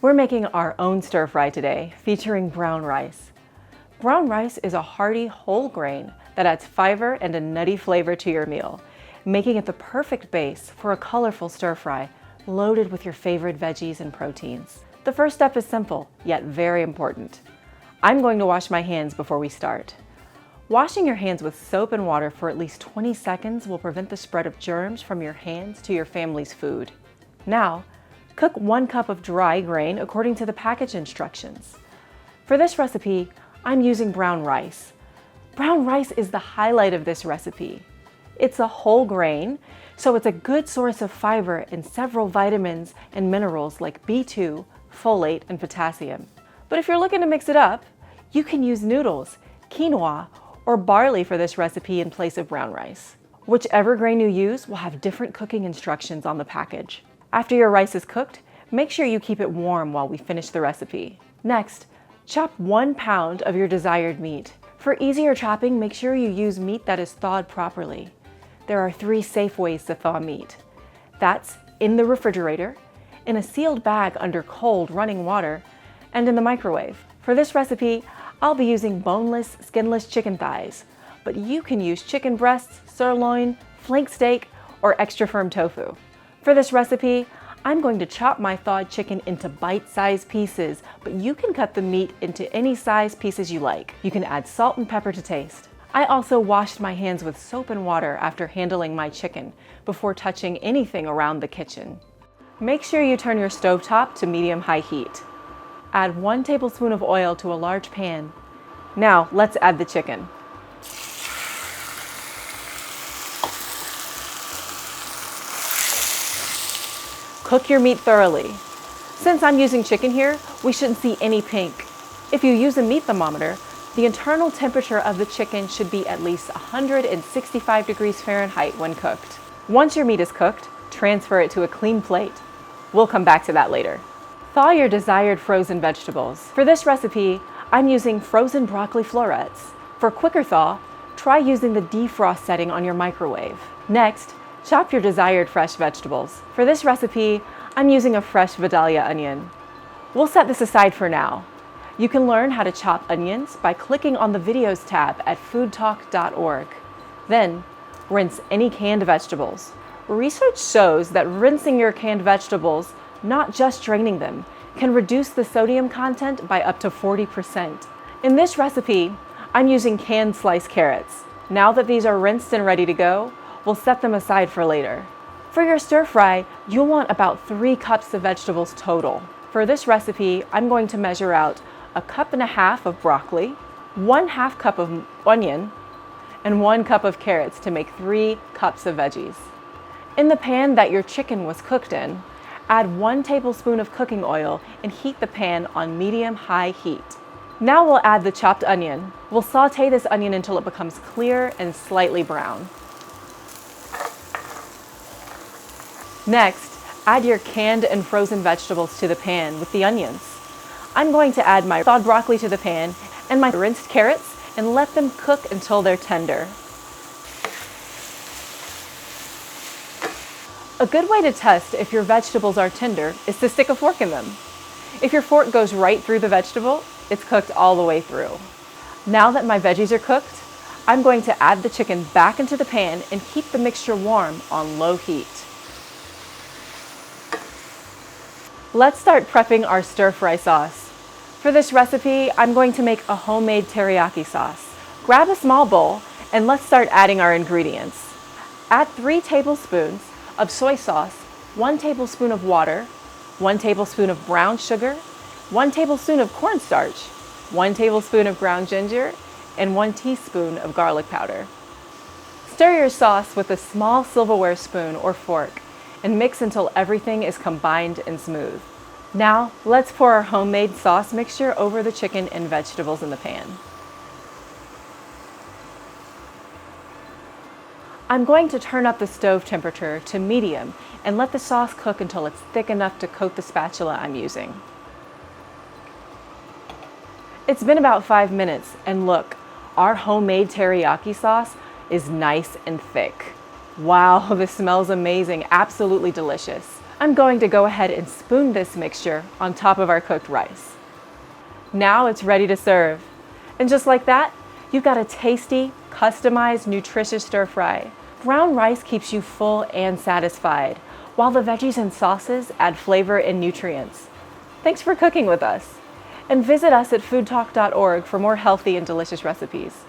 We're making our own stir fry today, featuring brown rice. Brown rice is a hearty whole grain that adds fiber and a nutty flavor to your meal, making it the perfect base for a colorful stir fry loaded with your favorite veggies and proteins. The first step is simple, yet very important. I'm going to wash my hands before we start. Washing your hands with soap and water for at least 20 seconds will prevent the spread of germs from your hands to your family's food. Now, cook 1 cup of dry grain according to the package instructions. For this recipe, I'm using brown rice. Brown rice is the highlight of this recipe. It's a whole grain, so it's a good source of fiber and several vitamins and minerals like B2, folate, and potassium. But if you're looking to mix it up, you can use noodles, quinoa, or barley for this recipe in place of brown rice. Whichever grain you use will have different cooking instructions on the package. After your rice is cooked, make sure you keep it warm while we finish the recipe. Next, chop 1 pound of your desired meat. For easier chopping, make sure you use meat that is thawed properly. There are 3 safe ways to thaw meat. That's in the refrigerator, in a sealed bag under cold running water, and in the microwave. For this recipe, I'll be using boneless, skinless chicken thighs, but you can use chicken breasts, sirloin, flank steak, or extra firm tofu. For this recipe, I'm going to chop my thawed chicken into bite-sized pieces, but you can cut the meat into any size pieces you like. You can add salt and pepper to taste. I also washed my hands with soap and water after handling my chicken before touching anything around the kitchen. Make sure you turn your stovetop to medium-high heat. Add 1 tablespoon of oil to a large pan. Now, let's add the chicken. Cook your meat thoroughly. Since I'm using chicken here, we shouldn't see any pink. If you use a meat thermometer, the internal temperature of the chicken should be at least 165 degrees Fahrenheit when cooked. Once your meat is cooked, transfer it to a clean plate. We'll come back to that later. Thaw your desired frozen vegetables. For this recipe, I'm using frozen broccoli florets. For quicker thaw, try using the defrost setting on your microwave. Next, chop your desired fresh vegetables. For this recipe, I'm using a fresh Vidalia onion. We'll set this aside for now. You can learn how to chop onions by clicking on the videos tab at foodtalk.org. Then, rinse any canned vegetables. Research shows that rinsing your canned vegetables, not just draining them, can reduce the sodium content by up to 40%. In this recipe, I'm using canned sliced carrots. Now that these are rinsed and ready to go, we'll set them aside for later. For your stir fry, you'll want about 3 cups of vegetables total. For this recipe, I'm going to measure out 1.5 cups of broccoli, 1/2 cup of onion, and 1 cup of carrots to make 3 cups of veggies. In the pan that your chicken was cooked in, add 1 tablespoon of cooking oil and heat the pan on medium-high heat. Now we'll add the chopped onion. We'll saute this onion until it becomes clear and slightly brown. Next, add your canned and frozen vegetables to the pan with the onions. I'm going to add my thawed broccoli to the pan and my rinsed carrots and let them cook until they're tender. A good way to test if your vegetables are tender is to stick a fork in them. If your fork goes right through the vegetable, it's cooked all the way through. Now that my veggies are cooked, I'm going to add the chicken back into the pan and keep the mixture warm on low heat. Let's start prepping our stir-fry sauce. For this recipe, I'm going to make a homemade teriyaki sauce. Grab a small bowl and let's start adding our ingredients. Add 3 tablespoons of soy sauce, 1 tablespoon of water, 1 tablespoon of brown sugar, 1 tablespoon of cornstarch, 1 tablespoon of ground ginger, and 1 teaspoon of garlic powder. Stir your sauce with a small silverware spoon or fork and mix until everything is combined and smooth. Now, let's pour our homemade sauce mixture over the chicken and vegetables in the pan. I'm going to turn up the stove temperature to medium and let the sauce cook until it's thick enough to coat the spatula I'm using. It's been about 5 minutes, and look, our homemade teriyaki sauce is nice and thick. Wow, this smells amazing, absolutely delicious. I'm going to go ahead and spoon this mixture on top of our cooked rice. Now it's ready to serve. And just like that, you've got a tasty, customized, nutritious stir fry. Brown rice keeps you full and satisfied, while the veggies and sauces add flavor and nutrients. Thanks for cooking with us. And visit us at foodtalk.org for more healthy and delicious recipes.